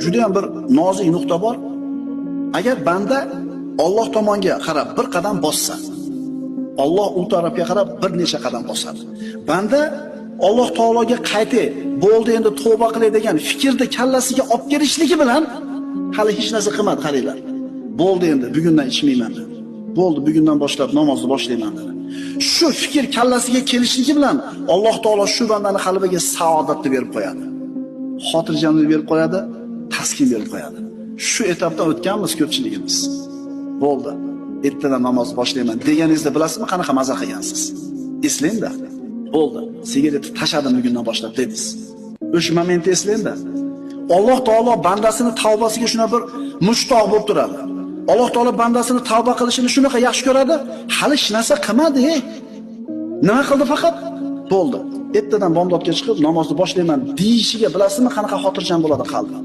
juda ham bir nozik nuqta bor. Agar banda Alloh tomonga qarab bir qadam bossa, Alloh u tarafga qarab bir necha qadam bosadi. Banda Alloh taologa qaytay, bo'ldi endi tavba qilay degan fikrni kallasiga olib kelishligi bilan hali hech narsa qilmadi, qaranglar. Bo'ldi endi bugundan ichmayman dedi. Bo'ldi bugundan boshlab namozni boshlayman dedi. Shu fikr kallasiga kelishligi bilan Alloh taolo shu bandani qalbiga saodatni berib qo'yadi. Xotirjamlik berib qo'yadi, taskin berib qo'yadi. Shu etapdan o'tganmiz ko'pchiligimiz. Bo'ldi. Ertadan namoz boshlayman deganingizda bilasizmi qanaqa maza qilgansiz? Eslangda. Bo'ldi. Sigaretni tashladim bugundan boshlab dedingiz. O'sha momentni eslangda. Alloh taolo bandasini tavbasiga shuna bir mushtoq bo'lib turadi. Alloh taolo bandasini tavba qilishini shunaqa yaxshi ko'radi. Hali hech narsa qilmadi. Nima qildi faqat? Bo'ldi. Ertadan bomdodga chiqib namozni boshlayman deyishiga bilasizmi qanaqa xotirjam bo'ladi qalbi?